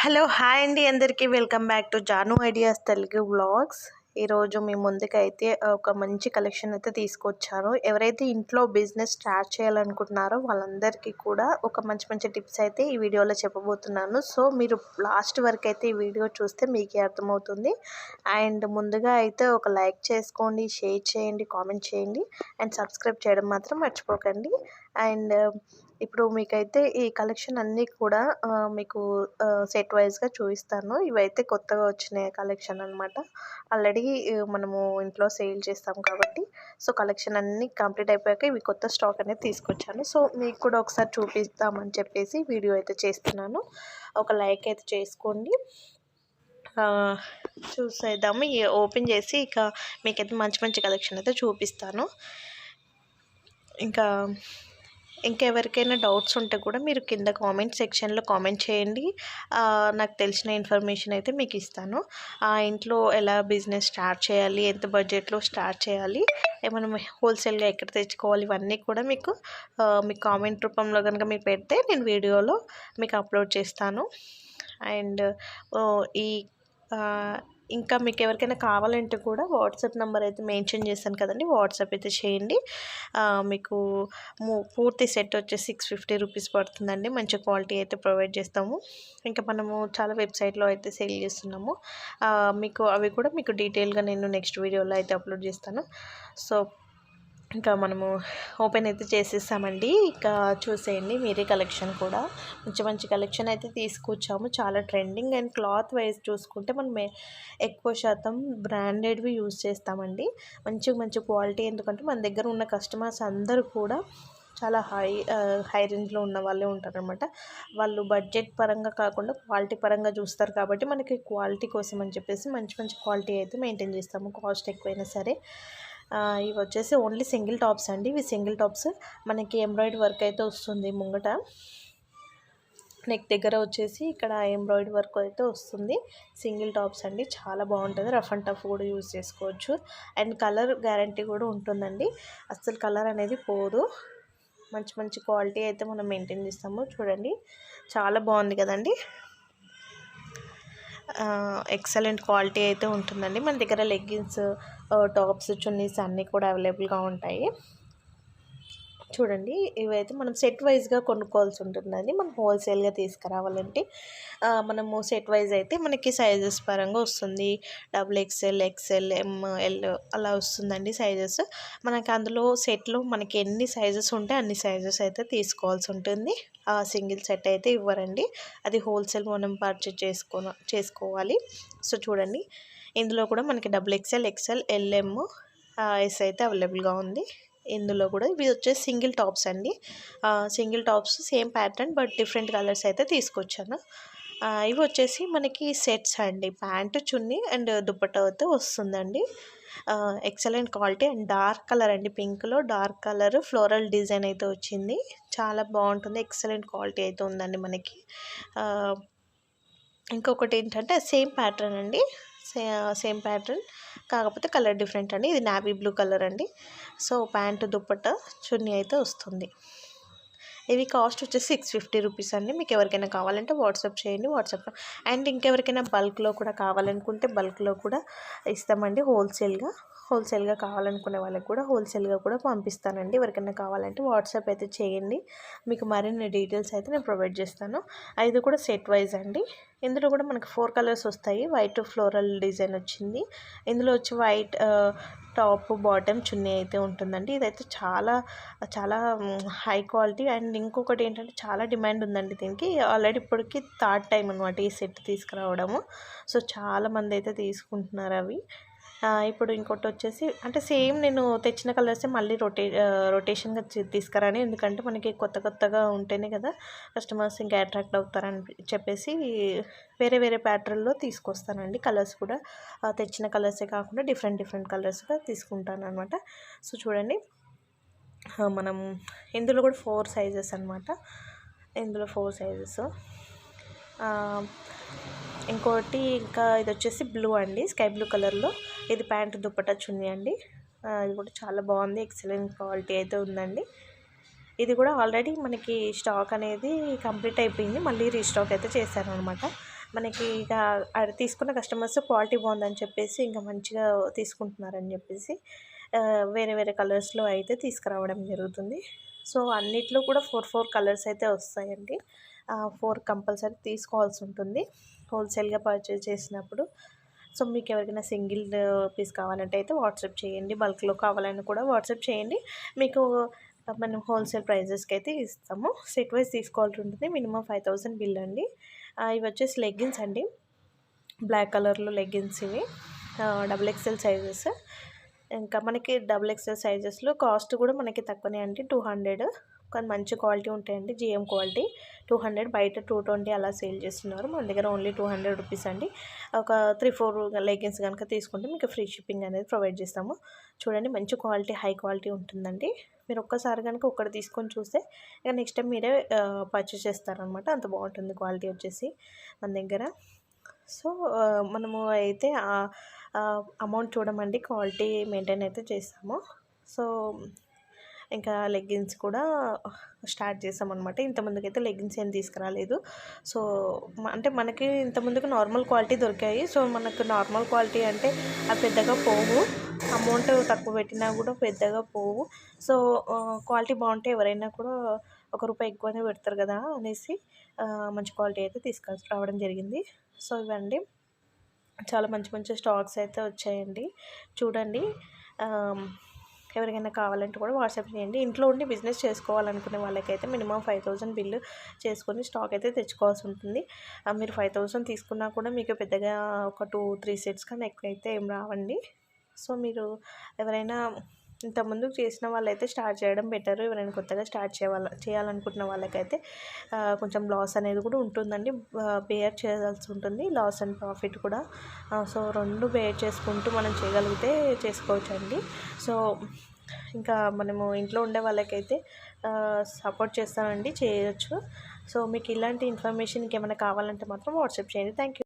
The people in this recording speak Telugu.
హలో హాయ్ అండి అందరికీ welcome back to Janu ideas Telugu vlogs. ఈరోజు మీ ముందుకైతే ఒక మంచి కలెక్షన్ అయితే తీసుకొచ్చాను. ఎవరైతే ఇంట్లో బిజినెస్ స్టార్ట్ చేయాలనుకుంటున్నారో వాళ్ళందరికీ కూడా ఒక మంచి మంచి టిప్స్ అయితే ఈ వీడియోలో చెప్పబోతున్నాను. సో మీరు లాస్ట్ వరకు అయితే ఈ వీడియో చూస్తే మీకే అర్థమవుతుంది. అండ్ ముందుగా అయితే ఒక లైక్ చేసుకోండి, షేర్ చేయండి, కామెంట్ చేయండి అండ్ సబ్స్క్రైబ్ చేయడం మాత్రం మర్చిపోకండి. అండ్ ఇప్పుడు మీకైతే ఈ కలెక్షన్ అన్నీ కూడా మీకు సెట్ వైజ్గా చూపిస్తాను. ఇవైతే కొత్తగా వచ్చిన కలెక్షన్ అనమాట. ఆల్రెడీ మనము ఇంట్లో సేల్ చేస్తాం కాబట్టి సో కలెక్షన్ అన్నీ కంప్లీట్ అయిపోయాక ఇవి కొత్త స్టాక్ అనేది తీసుకొచ్చాను. సో మీకు కూడా ఒకసారి చూపిస్తామని చెప్పేసి వీడియో అయితే చేస్తున్నాను. ఒక లైక్ అయితే చేసుకోండి. చూసేద్దాము. ఓపెన్ చేసి ఇక మీకైతే మంచి మంచి కలెక్షన్ అయితే చూపిస్తాను. ఇంకెవరికైనా డౌట్స్ ఉంటే కూడా మీరు కింద కామెంట్ సెక్షన్లో కామెంట్ చేయండి. నాకు తెలిసిన ఇన్ఫర్మేషన్ అయితే మీకు ఇస్తాను. ఇంట్లో ఎలా బిజినెస్ స్టార్ట్ చేయాలి, ఎంత బడ్జెట్లో స్టార్ట్ చేయాలి, మనం హోల్సేల్గా ఎక్కడ తెచ్చుకోవాలి, ఇవన్నీ కూడా మీకు కామెంట్ రూపంలో కనుక మీరు పెడితే నేను వీడియోలో మీకు అప్లోడ్ చేస్తాను. అండ్ ఈ ఇంకా మీకు ఎవరికైనా కావాలంటే కూడా వాట్సాప్ నెంబర్ అయితే మెన్షన్ చేశాను కదండి, వాట్సాప్ అయితే చేయండి. మీకు పూర్తి సెట్ వచ్చేసి 650 రూపీస్ పడుతుందండి. మంచి క్వాలిటీ అయితే ప్రొవైడ్ చేస్తాము. ఇంకా మనము చాలా వెబ్సైట్లో అయితే సేల్ చేస్తున్నాము. మీకు అవి కూడా మీకు డీటెయిల్గా నేను నెక్స్ట్ వీడియోలో అయితే అప్లోడ్ చేస్తాను. సో ఇంకా మనము ఓపెన్ అయితే చేసేసామండి. ఇక చూసేయండి మీరే. కలెక్షన్ కూడా మంచి మంచి కలెక్షన్ అయితే తీసుకొచ్చాము. చాలా ట్రెండింగ్ అండ్ క్లాత్ వైజ్ చూసుకుంటే మనం ఎక్కువ శాతం బ్రాండెడ్వి యూజ్ చేస్తామండి. మంచి క్వాలిటీ. ఎందుకంటే మన దగ్గర ఉన్న కస్టమర్స్ అందరూ కూడా చాలా హై రేంజ్లో ఉన్న వాళ్ళే ఉంటారనమాట. వాళ్ళు బడ్జెట్ పరంగా కాకుండా క్వాలిటీ పరంగా చూస్తారు కాబట్టి మనకి క్వాలిటీ కోసం అని చెప్పేసి మంచి క్వాలిటీ అయితే మెయింటైన్ చేస్తాము, కాస్ట్ ఎక్కువైనా సరే. ఇవి వచ్చేసి ఓన్లీ సింగిల్ టాప్స్ అండి. ఇవి సింగిల్ టాప్స్. మనకి ఎంబ్రాయిడరీ వర్క్ అయితే వస్తుంది ముంగట. నెక్ దగ్గర వచ్చేసి ఇక్కడ ఎంబ్రాయిడరీ వర్క్ అయితే వస్తుంది. సింగిల్ టాప్స్ అండి. చాలా బాగుంటుంది. రఫ్ అండ్ టఫ్ కూడా యూజ్ చేసుకోవచ్చు. అండ్ కలర్ గ్యారంటీ కూడా ఉంటుందండి. అస్సలు కలర్ అనేది పోదు. మంచి క్వాలిటీ అయితే మనం మెయింటైన్ చేస్తాము. చూడండి చాలా బాగుంది కదండి. ఎక్సలెంట్ క్వాలిటీ అయితే ఉంటుందండి. మన దగ్గర లెగ్గిన్స్, టాప్స్, చున్నీస్ అన్నీ కూడా అవైలబుల్గా ఉంటాయి. చూడండి ఇవైతే మనం సెట్ వైజ్గా కొనుక్కోవాల్సి ఉంటుందండి. మనం హోల్సేల్గా తీసుకురావాలంటే మనము సెట్ వైజ్ అయితే మనకి సైజెస్ పరంగా వస్తుంది. XXL, XL, ML అలా వస్తుందండి సైజెస్. మనకి అందులో సెట్లో మనకి ఎన్ని సైజెస్ ఉంటే అన్ని సైజెస్ అయితే తీసుకోవాల్సి ఉంటుంది. సింగిల్ సెట్ అయితే ఇవ్వరండి. అది హోల్సేల్ మనం పర్చేజ్ చేసుకోవాలి. సో చూడండి ఇందులో కూడా మనకి XXL, XL, LM, S అయితే అవైలబుల్గా ఉంది. ఇందులో కూడా ఇవి వచ్చేసి సింగిల్ టాప్స్ అండి. Single tops same pattern but different colours అయితే తీసుకొచ్చాను. ఇవి వచ్చేసి మనకి సెట్స్ అండి. ప్యాంటు, చున్నీ అండ్ దుపట్టా అయితే వస్తుందండి. Excellent quality and dark colour అండి. పింక్లో డార్క్ కలర్ ఫ్లోరల్ డిజైన్ అయితే వచ్చింది. చాలా బాగుంటుంది. ఎక్సలెంట్ క్వాలిటీ అయితే ఉందండి మనకి. ఇంకొకటి ఏంటంటే సేమ్ ప్యాటర్న్ అండి. సేమ్ ప్యాటర్న్ కాకపోతే కలర్ డిఫరెంట్ అండి. ఇది నావీ బ్లూ కలర్ అండి. సో ప్యాంటు, దుపట్టా, చున్నీ అయితే వస్తుంది. ఇవి కాస్ట్ వచ్చేసి 650 రూపీస్ అండి. మీకు ఎవరికైనా కావాలంటే వాట్సాప్ చేయండి. వాట్సాప్ అండ్ ఇంకెవరికైనా బల్క్లో కూడా కావాలనుకుంటే బల్క్లో కూడా ఇస్తామండి. హోల్సేల్గా కావాలనుకునే వాళ్ళకి కూడా హోల్సేల్గా కూడా పంపిస్తానండి. ఎవరికైనా కావాలంటే వాట్సాప్ అయితే చేయండి. మీకు మరిన్ని డీటెయిల్స్ అయితే నేను ప్రొవైడ్ చేస్తాను. ఇది కూడా సెట్ వైజ్ అండి. ఇందులో కూడా మనకి 4 కలర్స్ వస్తాయి. వైట్ ఫ్లోరల్ డిజైన్ వచ్చింది. ఇందులో వచ్చి వైట్ టాప్, బాటమ్, చున్నీ అయితే ఉంటుందండి. ఇదైతే చాలా హై క్వాలిటీ. అండ్ ఇంకొకటి ఏంటంటే చాలా డిమాండ్ ఉందండి దీనికి. ఆల్రెడీ ఇప్పటికి థర్డ్ టైం అనమాట ఈ సెట్ తీసుకురావడము. సో చాలామంది అయితే తీసుకుంటున్నారు అవి. ఇప్పుడు ఇంకోటి వచ్చేసి అంటే సేమ్ నేను తెచ్చిన కలర్సే మళ్ళీ రొటేషన్గా తీసుకురాని. ఎందుకంటే మనకి కొత్తగా ఉంటేనే కదా కస్టమర్స్ ఇంకా అట్రాక్ట్ అవుతారని చెప్పేసి వేరే ప్యాటర్న్లో తీసుకొస్తానండి. కలర్స్ కూడా తెచ్చిన కలర్సే కాకుండా డిఫరెంట్ కలర్స్గా తీసుకుంటాను అనమాట. సో చూడండి మనం ఇందులో కూడా 4 సైజెస్ అనమాట. ఇందులో 4 సైజెస్. ఇంకోటి ఇంకా ఇది వచ్చేసి బ్లూ అండి, స్కై బ్లూ కలర్లో. ఇది ప్యాంటు, దుపట్టా, చున్నీ అండి. ఇది కూడా చాలా బాగుంది. ఎక్సలెంట్ క్వాలిటీ అయితే ఉందండి. ఇది కూడా ఆల్రెడీ మనకి స్టాక్ అనేది కంప్లీట్ అయిపోయింది. మళ్ళీ రీస్టాక్ అయితే చేశారనమాట. మనకి ఇక తీసుకున్న కస్టమర్స్ క్వాలిటీ బాగుందని చెప్పేసి ఇంకా మంచిగా తీసుకుంటున్నారని చెప్పేసి వేరే వేరే కలర్స్లో అయితే తీసుకురావడం జరుగుతుంది. సో అన్నిట్లో కూడా 4 కలర్స్ అయితే వస్తాయండి. 4 కంపల్సరీ తీసుకోవాల్సి ఉంటుంది హోల్సేల్గా పర్చేస్ చేసినప్పుడు. సో మీకు ఎవరికైనా సింగిల్ పీస్ కావాలంటే అయితే వాట్సాప్ చేయండి. బల్క్లో కావాలని కూడా వాట్సాప్ చేయండి. మీకు మనం హోల్సేల్ ప్రైజెస్కి అయితే ఇస్తాము. సెట్ వైజ్ తీసుకోవాల్సి ఉంటుంది. మినిమం 5000 బిల్ అండి. ఇవి వచ్చేసి లెగ్గిన్స్ అండి. బ్లాక్ కలర్లో లెగ్గిన్స్ ఇవి XXL సైజెస్. ఇంకా మనకి XXL సైజెస్లో కాస్ట్ కూడా మనకి తక్కువనే అండి. 200 కానీ మంచి క్వాలిటీ ఉంటాయండి. GM క్వాలిటీ 200, బయట 220 అలా సేల్ చేస్తున్నారు. మన దగ్గర ఓన్లీ 200 రూపీస్ అండి. ఒక 3-4 లెగ్గిన్స్ కనుక తీసుకుంటే మీకు ఫ్రీ షిప్పింగ్ అనేది ప్రొవైడ్ చేస్తాము. చూడండి మంచి క్వాలిటీ, హై క్వాలిటీ ఉంటుందండి. మీరు ఒక్కసారి కనుక ఒకటి తీసుకొని చూస్తే ఇక నెక్స్ట్ టైం మీరే పర్చేస్ చేస్తారనమాట. అంత బాగుంటుంది క్వాలిటీ వచ్చేసి మన దగ్గర. సో మనము అయితే అమౌంట్ చూడమండి, క్వాలిటీ మెయింటైన్ అయితే చేస్తాము. సో ఇంకా లెగ్గిన్స్ కూడా స్టార్ట్ చేసామన్నమాట. ఇంతకుముందుకైతే లెగ్గిన్స్ ఏం తీసుకురాలేదు. సో అంటే మనకి ఇంతకుముందుకు నార్మల్ క్వాలిటీ దొరికాయి. సో మనకు నార్మల్ క్వాలిటీ అంటే అవి పెద్దగా పోవు, అమౌంట్ తక్కువ పెట్టినా కూడా పెద్దగా పోవు. సో క్వాలిటీ బాగుంటే ఎవరైనా కూడా ₹1 ఎక్కువనే పెడతారు కదా అనేసి మంచి క్వాలిటీ అయితే తీసుకురావడం జరిగింది. సో ఇవండి, చాలా మంచి మంచి స్టాక్స్ అయితే వచ్చాయండి. చూడండి, ఎవరికైనా కావాలంటే కూడా వాట్సాప్ చేయండి. ఇంట్లో ఉండి బిజినెస్ చేసుకోవాలనుకునే వాళ్ళకైతే మినిమం 5000 బిల్లు చేసుకొని స్టాక్ అయితే తెచ్చుకోవాల్సి ఉంటుంది. మీరు 5000 తీసుకున్నా కూడా మీకు పెద్దగా ఒక 2-3 సెట్స్ కన్నా ఎక్కువైతే ఏం రావండి. సో మీరు ఎవరైనా ఇంతకుముందు చేసిన వాళ్ళైతే స్టార్ట్ చేయడం బెటర్. ఎవరైనా కొత్తగా స్టార్ట్ చేయాలనుకుంటున్న వాళ్ళకైతే కొంచెం లాస్ అనేది కూడా ఉంటుందండి. బేర్ చేయాల్సి ఉంటుంది, లాస్ అండ్ ప్రాఫిట్ కూడా. సో 2 బేర్ చేసుకుంటూ మనం చేయగలిగితే చేసుకోవచ్చండి. సో ఇంకా మనము ఇంట్లో ఉండే వాళ్ళకైతే సపోర్ట్ చేస్తానండి, చేయొచ్చు. సో మీకు ఇలాంటి ఇన్ఫర్మేషన్ ఇంకేమైనా కావాలంటే మాత్రం వాట్సాప్ చేయండి. Thank you.